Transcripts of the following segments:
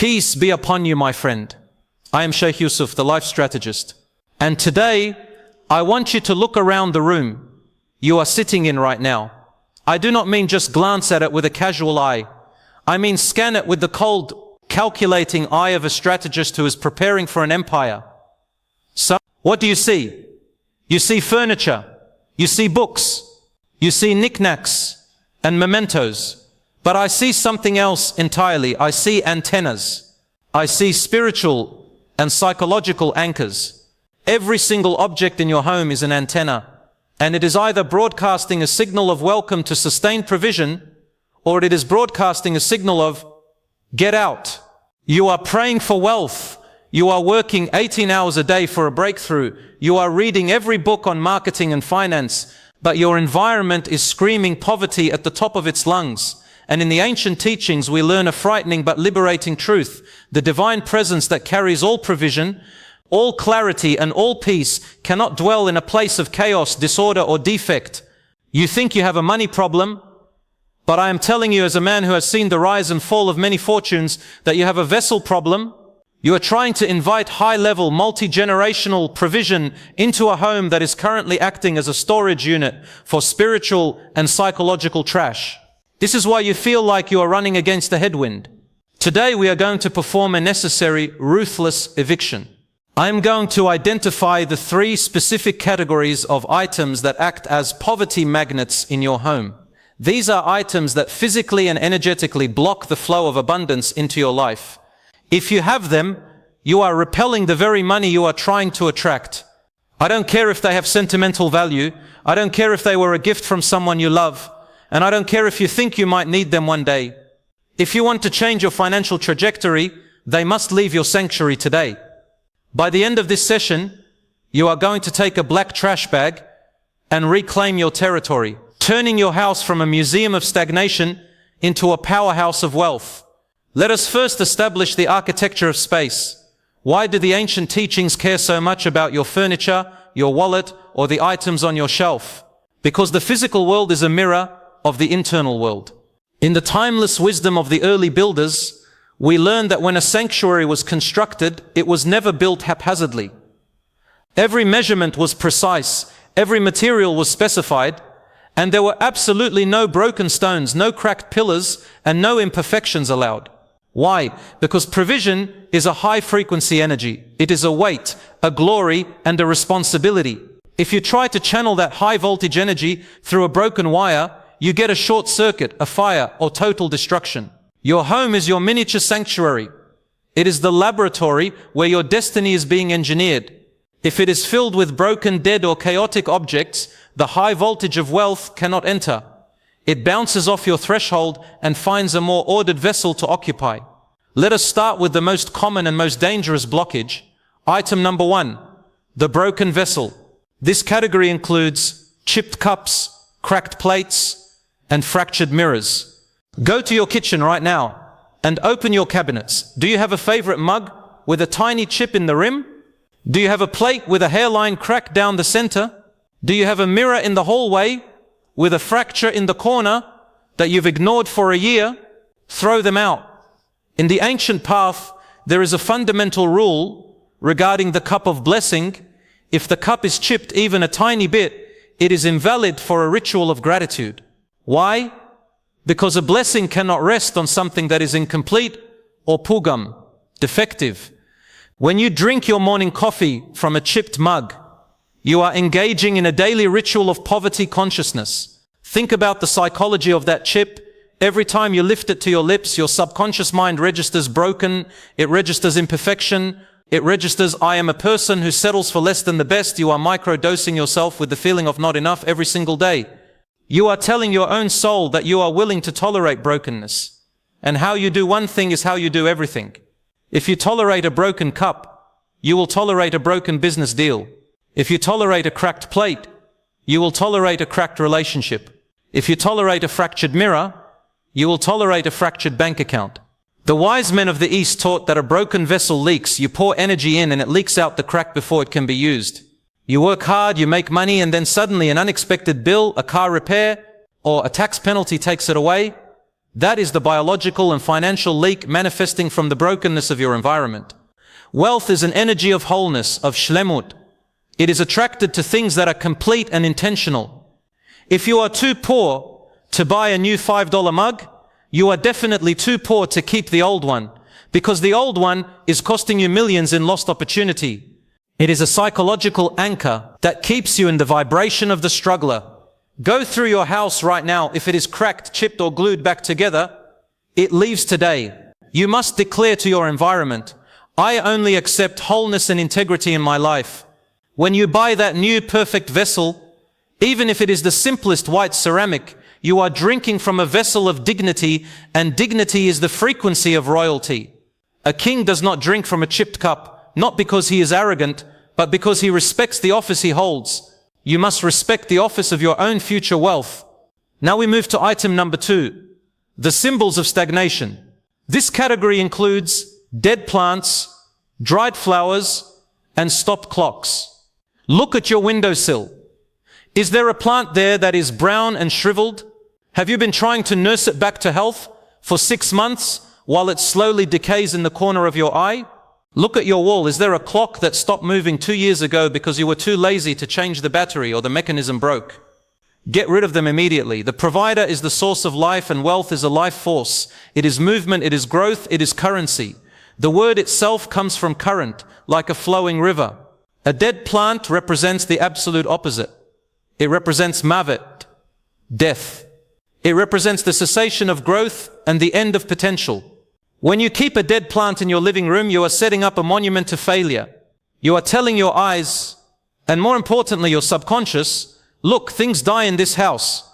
Peace be upon you, my friend. I am Sheikh Yusuf, the Life Strategist. And today, I want you to look around the room you are sitting in right now. I do not mean just glance at it with a casual eye. I mean scan it with the cold, calculating eye of a strategist who is preparing for an empire. So, what do you see? You see furniture, you see books, you see knickknacks and mementos. But I see something else entirely. I see antennas. I see spiritual and psychological anchors. Every single object in your home is an antenna, and it is either broadcasting a signal of welcome to sustained provision, or it is broadcasting a signal of get out. You are praying for wealth. You are working 18 hours a day for a breakthrough. You are reading every book on marketing and finance, but your environment is screaming poverty at the top of its lungs. And in the ancient teachings, we learn a frightening but liberating truth. The divine presence that carries all provision, all clarity, and all peace cannot dwell in a place of chaos, disorder, or defect. You think you have a money problem, but I am telling you as a man who has seen the rise and fall of many fortunes that you have a vessel problem. You are trying to invite high-level, multi-generational provision into a home that is currently acting as a storage unit for spiritual and psychological trash. This is why you feel like you are running against a headwind. Today we are going to perform a necessary, ruthless eviction. I am going to identify the 3 specific categories of items that act as poverty magnets in your home. These are items that physically and energetically block the flow of abundance into your life. If you have them, you are repelling the very money you are trying to attract. I don't care if they have sentimental value. I don't care if they were a gift from someone you love. And I don't care if you think you might need them one day. If you want to change your financial trajectory, they must leave your sanctuary today. By the end of this session, you are going to take a black trash bag and reclaim your territory, turning your house from a museum of stagnation into a powerhouse of wealth. Let us first establish the architecture of space. Why do the ancient teachings care so much about your furniture, your wallet, or the items on your shelf? Because the physical world is a mirror of the internal world. In the timeless wisdom of the early builders, we learn that when a sanctuary was constructed, it was never built haphazardly. Every measurement was precise, every material was specified, and there were absolutely no broken stones, no cracked pillars, and no imperfections allowed. Why? Because provision is a high-frequency energy. It is a weight, a glory, and a responsibility. If you try to channel that high-voltage energy through a broken wire, you get a short circuit, a fire, or total destruction. Your home is your miniature sanctuary. It is the laboratory where your destiny is being engineered. If it is filled with broken, dead, or chaotic objects, the high voltage of wealth cannot enter. It bounces off your threshold and finds a more ordered vessel to occupy. Let us start with the most common and most dangerous blockage. Item number 1, the broken vessel. This category includes chipped cups, cracked plates, and fractured mirrors. Go to your kitchen right now and open your cabinets. Do you have a favorite mug with a tiny chip in the rim? Do you have a plate with a hairline crack down the center? Do you have a mirror in the hallway with a fracture in the corner that you've ignored for a year? Throw them out. In the ancient path, there is a fundamental rule regarding the cup of blessing. If the cup is chipped even a tiny bit, it is invalid for a ritual of gratitude. Why? Because a blessing cannot rest on something that is incomplete or pugam, defective. When you drink your morning coffee from a chipped mug, you are engaging in a daily ritual of poverty consciousness. Think about the psychology of that chip. Every time you lift it to your lips, your subconscious mind registers broken, it registers imperfection, it registers I am a person who settles for less than the best. You are micro-dosing yourself with the feeling of not enough every single day. You are telling your own soul that you are willing to tolerate brokenness. And how you do one thing is how you do everything. If you tolerate a broken cup, you will tolerate a broken business deal. If you tolerate a cracked plate, you will tolerate a cracked relationship. If you tolerate a fractured mirror, you will tolerate a fractured bank account. The wise men of the East taught that a broken vessel leaks. You pour energy in and it leaks out the crack before it can be used. You work hard, you make money, and then suddenly an unexpected bill, a car repair, or a tax penalty takes it away. That is the biological and financial leak manifesting from the brokenness of your environment. Wealth is an energy of wholeness, of shlemut. It is attracted to things that are complete and intentional. If you are too poor to buy a new $5 mug, you are definitely too poor to keep the old one, because the old one is costing you millions in lost opportunity. It is a psychological anchor that keeps you in the vibration of the struggler. Go through your house right now. If it is cracked, chipped, or glued back together, it leaves today. You must declare to your environment, I only accept wholeness and integrity in my life. When you buy that new perfect vessel, even if it is the simplest white ceramic, you are drinking from a vessel of dignity, and dignity is the frequency of royalty. A king does not drink from a chipped cup, not because he is arrogant, but because he respects the office he holds. You must respect the office of your own future wealth. Now we move to item number 2, the symbols of stagnation. This category includes dead plants, dried flowers, and stopped clocks. Look at your windowsill. Is there a plant there that is brown and shriveled? Have you been trying to nurse it back to health for 6 months while it slowly decays in the corner of your eye? Look at your wall. Is there a clock that stopped moving 2 years ago because you were too lazy to change the battery or the mechanism broke? Get rid of them immediately. The provider is the source of life, and wealth is a life force. It is movement, it is growth, it is currency. The word itself comes from current, like a flowing river. A dead plant represents the absolute opposite. It represents mavet, death. It represents the cessation of growth and the end of potential. When you keep a dead plant in your living room, you are setting up a monument to failure. You are telling your eyes, and more importantly your subconscious, look, things die in this house.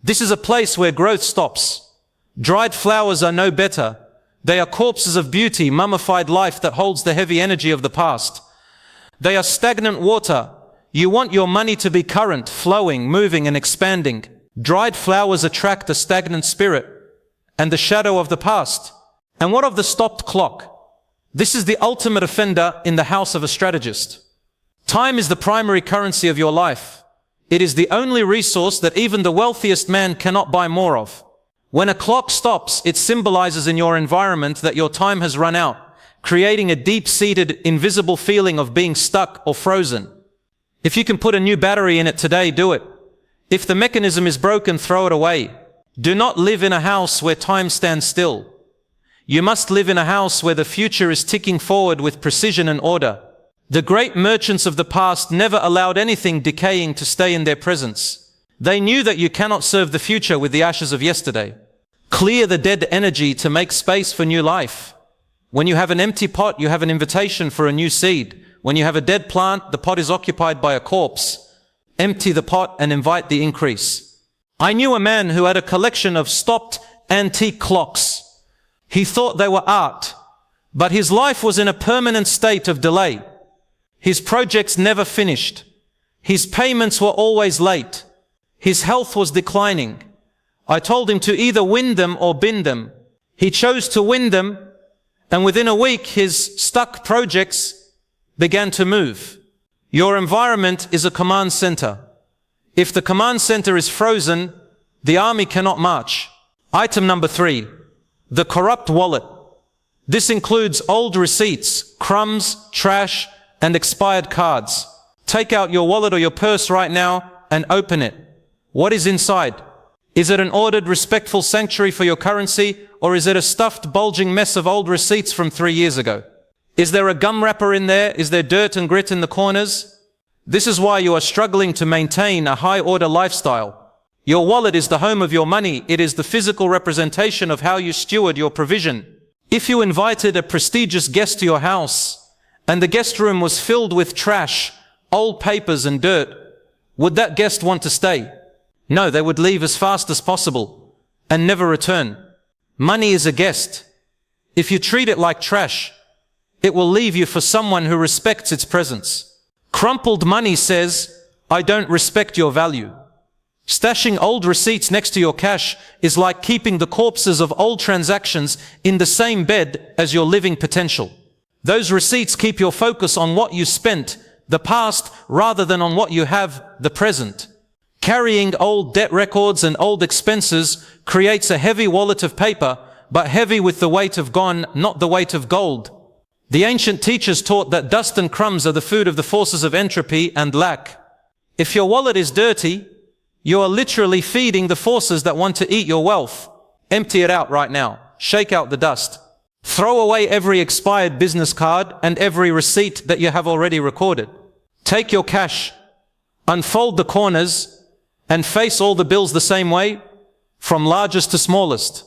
This is a place where growth stops. Dried flowers are no better. They are corpses of beauty, mummified life that holds the heavy energy of the past. They are stagnant water. You want your money to be current, flowing, moving, and expanding. Dried flowers attract a stagnant spirit and the shadow of the past. And what of the stopped clock? This is the ultimate offender in the house of a strategist. Time is the primary currency of your life. It is the only resource that even the wealthiest man cannot buy more of. When a clock stops, it symbolizes in your environment that your time has run out, creating a deep-seated, invisible feeling of being stuck or frozen. If you can put a new battery in it today, do it. If the mechanism is broken, throw it away. Do not live in a house where time stands still. You must live in a house where the future is ticking forward with precision and order. The great merchants of the past never allowed anything decaying to stay in their presence. They knew that you cannot serve the future with the ashes of yesterday. Clear the dead energy to make space for new life. When you have an empty pot, you have an invitation for a new seed. When you have a dead plant, the pot is occupied by a corpse. Empty the pot and invite the increase. I knew a man who had a collection of stopped antique clocks. He thought they were art, but his life was in a permanent state of delay. His projects never finished. His payments were always late. His health was declining. I told him to either win them or bin them. He chose to win them, and within a week his stuck projects began to move. Your environment is a command center. If the command center is frozen, the army cannot march. Item number 3. The corrupt wallet. This includes old receipts, crumbs, trash, and expired cards. Take out your wallet or your purse right now and open it. What is inside? Is it an ordered, respectful sanctuary for your currency, or is it a stuffed, bulging mess of old receipts from 3 years ago? Is there a gum wrapper in there? Is there dirt and grit in the corners? This is why you are struggling to maintain a high-order lifestyle. Your wallet is the home of your money. It is the physical representation of how you steward your provision. If you invited a prestigious guest to your house and the guest room was filled with trash, old papers and dirt, would that guest want to stay? No, they would leave as fast as possible and never return. Money is a guest. If you treat it like trash, it will leave you for someone who respects its presence. Crumpled money says, I don't respect your value. Stashing old receipts next to your cash is like keeping the corpses of old transactions in the same bed as your living potential. Those receipts keep your focus on what you spent, the past, rather than on what you have, the present. Carrying old debt records and old expenses creates a heavy wallet of paper, but heavy with the weight of gone, not the weight of gold. The ancient teachers taught that dust and crumbs are the food of the forces of entropy and lack. If your wallet is dirty, you are literally feeding the forces that want to eat your wealth. Empty it out right now. Shake out the dust. Throw away every expired business card and every receipt that you have already recorded. Take your cash, unfold the corners, and face all the bills the same way, from largest to smallest.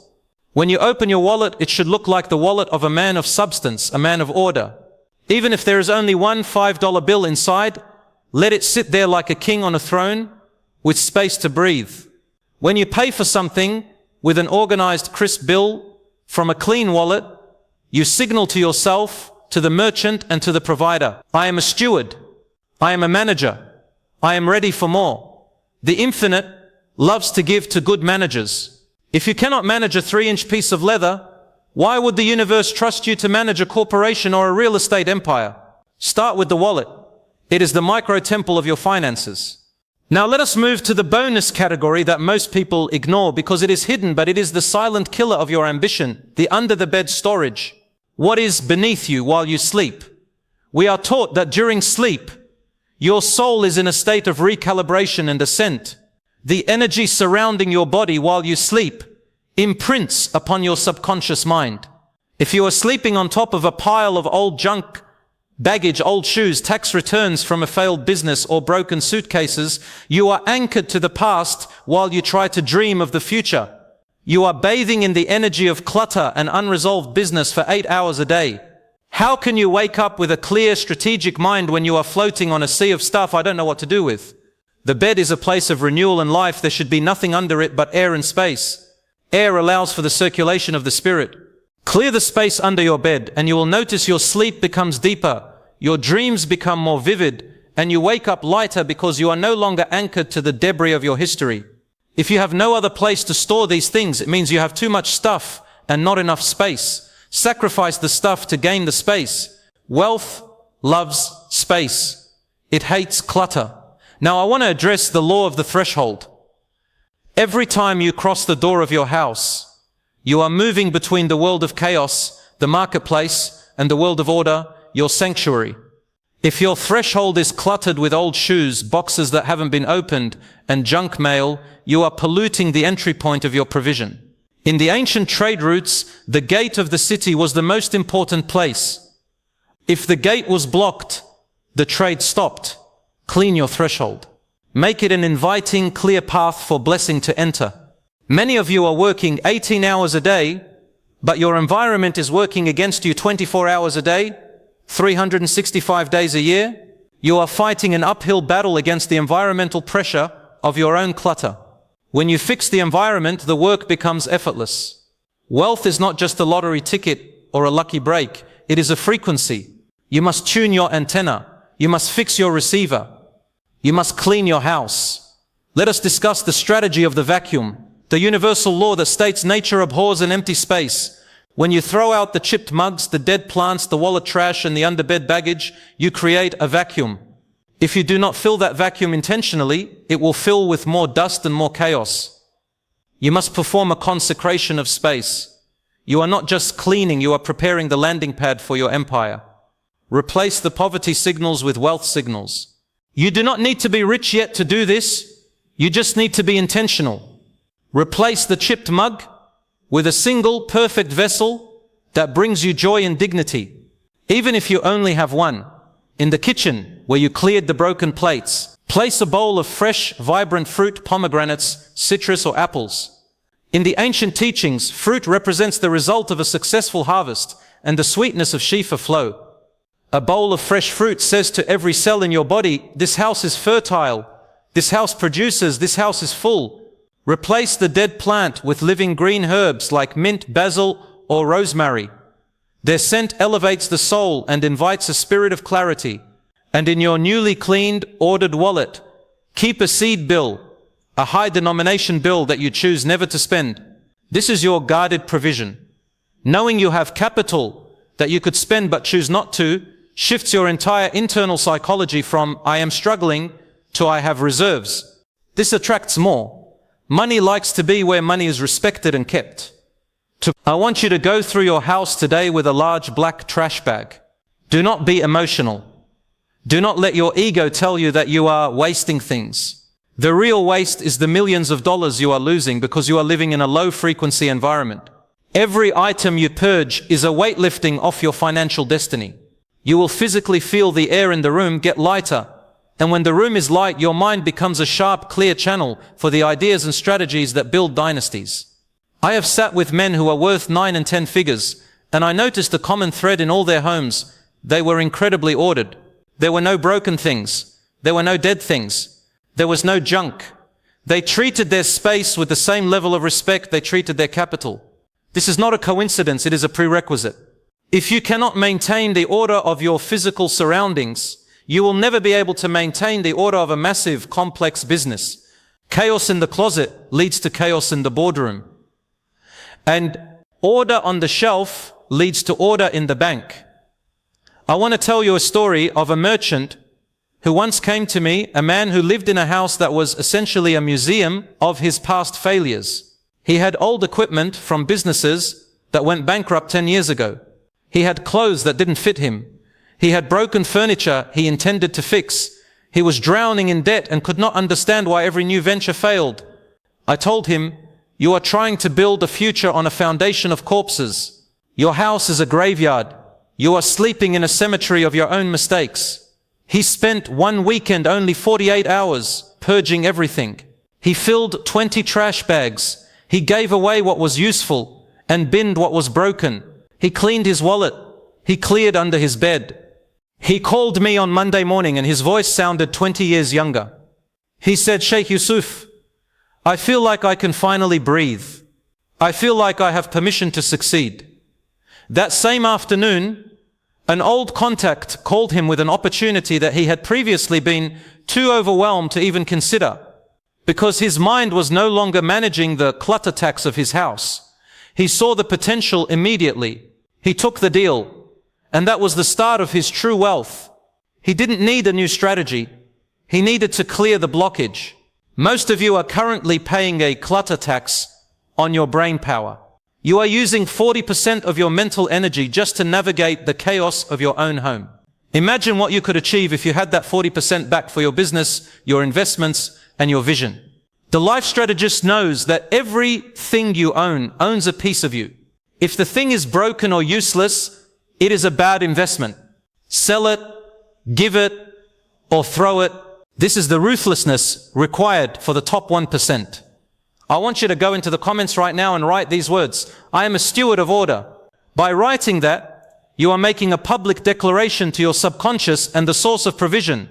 When you open your wallet, it should look like the wallet of a man of substance, a man of order. Even if there is only one $5 bill inside, let it sit there like a king on a throne, with space to breathe. When you pay for something with an organized, crisp bill from a clean wallet, you signal to yourself, to the merchant, and to the provider, I am a steward. I am a manager. I am ready for more. The infinite loves to give to good managers. If you cannot manage a 3-inch piece of leather, why would the universe trust you to manage a corporation or a real estate empire? Start with the wallet. It is the micro-temple of your finances. Now let us move to the bonus category that most people ignore because it is hidden, but it is the silent killer of your ambition, the under-the-bed storage. What is beneath you while you sleep? We are taught that during sleep, your soul is in a state of recalibration and ascent. The energy surrounding your body while you sleep imprints upon your subconscious mind. If you are sleeping on top of a pile of old junk, baggage, old shoes, tax returns from a failed business, or broken suitcases, you are anchored to the past while you try to dream of the future. You are bathing in the energy of clutter and unresolved business for 8 hours a day. How can you wake up with a clear, strategic mind when you are floating on a sea of stuff I don't know what to do with? The bed is a place of renewal and life. There should be nothing under it but air and space. Air allows for the circulation of the spirit. Clear the space under your bed and you will notice your sleep becomes deeper, your dreams become more vivid, and you wake up lighter because you are no longer anchored to the debris of your history. If you have no other place to store these things, it means you have too much stuff and not enough space. Sacrifice the stuff to gain the space. Wealth loves space. It hates clutter. Now I want to address the law of the threshold. Every time you cross the door of your house, you are moving between the world of chaos, the marketplace, and the world of order, your sanctuary. If your threshold is cluttered with old shoes, boxes that haven't been opened, and junk mail, you are polluting the entry point of your provision. In the ancient trade routes, the gate of the city was the most important place. If the gate was blocked, the trade stopped. Clean your threshold. Make it an inviting, clear path for blessing to enter. Many of you are working 18 hours a day, but your environment is working against you 24 hours a day, 365 days a year. You are fighting an uphill battle against the environmental pressure of your own clutter. When you fix the environment, the work becomes effortless. Wealth is not just a lottery ticket or a lucky break. It is a frequency. You must tune your antenna. You must fix your receiver. You must clean your house. Let us discuss the strategy of the vacuum, the universal law that states nature abhors an empty space. When you throw out the chipped mugs, the dead plants, the wallet trash, and the underbed baggage, you create a vacuum. If you do not fill that vacuum intentionally, it will fill with more dust and more chaos. You must perform a consecration of space. You are not just cleaning, you are preparing the landing pad for your empire. Replace the poverty signals with wealth signals. You do not need to be rich yet to do this. You just need to be intentional. Replace the chipped mug with a single perfect vessel that brings you joy and dignity. Even if you only have one. In the kitchen, where you cleared the broken plates, place a bowl of fresh, vibrant fruit, pomegranates, citrus, or apples. In the ancient teachings, fruit represents the result of a successful harvest and the sweetness of Shifa flow. A bowl of fresh fruit says to every cell in your body, this house is fertile, this house produces, this house is full. Replace the dead plant with living green herbs like mint, basil, or rosemary. Their scent elevates the soul and invites a spirit of clarity. And in your newly cleaned, ordered wallet, keep a seed bill, a high denomination bill that you choose never to spend. This is your guarded provision. Knowing you have capital that you could spend but choose not to, shifts your entire internal psychology from I am struggling to I have reserves. This attracts more. Money likes to be where money is respected and kept. I want you to go through your house today with a large black trash bag. Do not be emotional. Do not let your ego tell you that you are wasting things. The real waste is the millions of dollars you are losing because you are living in a low-frequency environment. Every item you purge is a weightlifting off your financial destiny. You will physically feel the air in the room get lighter. And when the room is light, your mind becomes a sharp, clear channel for the ideas and strategies that build dynasties. I have sat with men who are worth 9 and 10 figures, and I noticed a common thread in all their homes. They were incredibly ordered. There were no broken things. There were no dead things. There was no junk. They treated their space with the same level of respect they treated their capital. This is not a coincidence, it is a prerequisite. If you cannot maintain the order of your physical surroundings, you will never be able to maintain the order of a massive, complex business. Chaos in the closet leads to chaos in the boardroom. And order on the shelf leads to order in the bank. I want to tell you a story of a merchant who once came to me, a man who lived in a house that was essentially a museum of his past failures. He had old equipment from businesses that went bankrupt 10 years ago. He had clothes that didn't fit him. He had broken furniture he intended to fix. He was drowning in debt and could not understand why every new venture failed. I told him, "You are trying to build a future on a foundation of corpses. Your house is a graveyard. You are sleeping in a cemetery of your own mistakes." He spent one weekend only 48 hours purging everything. He filled 20 trash bags. He gave away what was useful and binned what was broken. He cleaned his wallet. He cleared under his bed. He called me on Monday morning and his voice sounded 20 years younger. He said, "Sheikh Yusuf, I feel like I can finally breathe. I feel like I have permission to succeed." That same afternoon, an old contact called him with an opportunity that he had previously been too overwhelmed to even consider, because his mind was no longer managing the clutter tax of his house. He saw the potential immediately. He took the deal, and that was the start of his true wealth. He didn't need a new strategy. He needed to clear the blockage. Most of you are currently paying a clutter tax on your brain power. You are using 40% of your mental energy just to navigate the chaos of your own home. Imagine what you could achieve if you had that 40% back for your business, your investments, and your vision. The life strategist knows that everything you own owns a piece of you. If the thing is broken or useless, it is a bad investment. Sell it, give it, or throw it. This is the ruthlessness required for the top 1%. I want you to go into the comments right now and write these words. "I am a steward of order." By writing that, you are making a public declaration to your subconscious and the source of provision.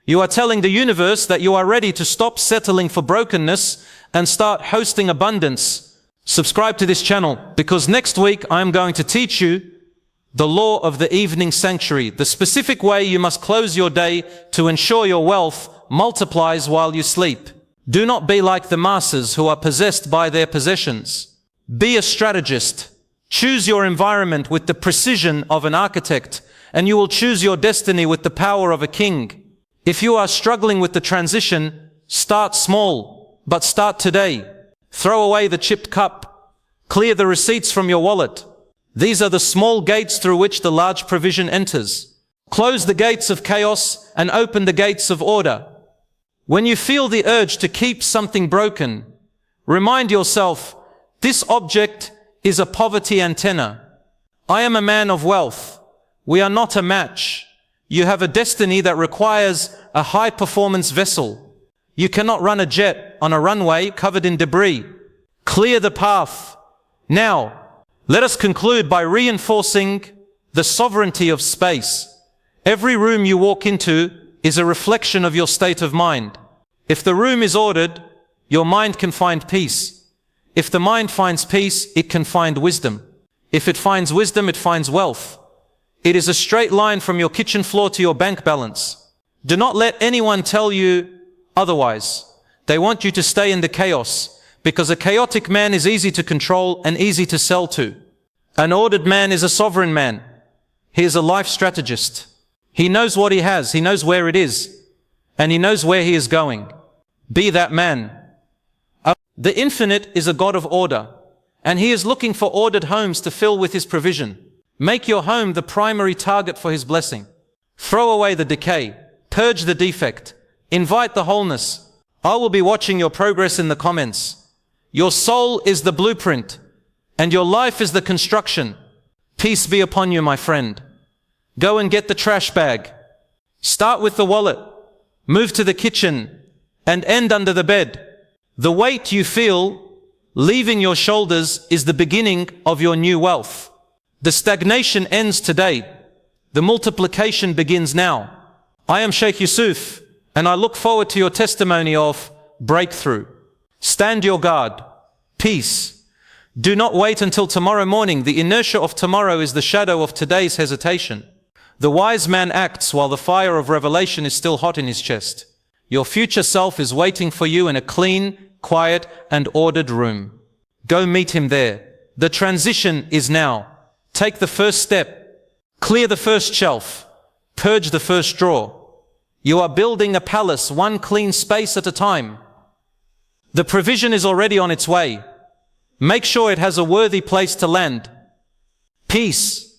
You are telling the universe that you are ready to stop settling for brokenness and start hosting abundance. Subscribe to this channel, because next week I am going to teach you the law of the evening sanctuary, the specific way you must close your day to ensure your wealth multiplies while you sleep. Do not be like the masses who are possessed by their possessions. Be a strategist. Choose your environment with the precision of an architect, and you will choose your destiny with the power of a king. If you are struggling with the transition, start small, but start today. Throw away the chipped cup. Clear the receipts from your wallet. These are the small gates through which the large provision enters. Close the gates of chaos and open the gates of order. When you feel the urge to keep something broken, remind yourself, this object is a poverty antenna. I am a man of wealth. We are not a match. You have a destiny that requires a high-performance vessel. You cannot run a jet on a runway covered in debris. Clear the path. Now, let us conclude by reinforcing the sovereignty of space. Every room you walk into is a reflection of your state of mind. If the room is ordered, your mind can find peace. If the mind finds peace, it can find wisdom. If it finds wisdom, it finds wealth. It is a straight line from your kitchen floor to your bank balance. Do not let anyone tell you otherwise. They want you to stay in the chaos, because a chaotic man is easy to control and easy to sell to. An ordered man is a sovereign man. He is a life strategist. He knows what he has, he knows where it is, and he knows where he is going. Be that man. The infinite is a God of order, and he is looking for ordered homes to fill with his provision. Make your home the primary target for his blessing. Throw away the decay, purge the defect, invite the wholeness. I will be watching your progress in the comments. Your soul is the blueprint, and your life is the construction. Peace be upon you, my friend. Go and get the trash bag. Start with the wallet, move to the kitchen, and end under the bed. The weight you feel leaving your shoulders is the beginning of your new wealth. The stagnation ends today. The multiplication begins now. I am Sheikh Yusuf, and I look forward to your testimony of breakthrough. Stand your guard. Peace. Do not wait until tomorrow morning. The inertia of tomorrow is the shadow of today's hesitation. The wise man acts while the fire of revelation is still hot in his chest. Your future self is waiting for you in a clean, quiet, and ordered room. Go meet him there. The transition is now. Take the first step. Clear the first shelf. Purge the first drawer. You are building a palace, one clean space at a time. The provision is already on its way. Make sure it has a worthy place to land. Peace.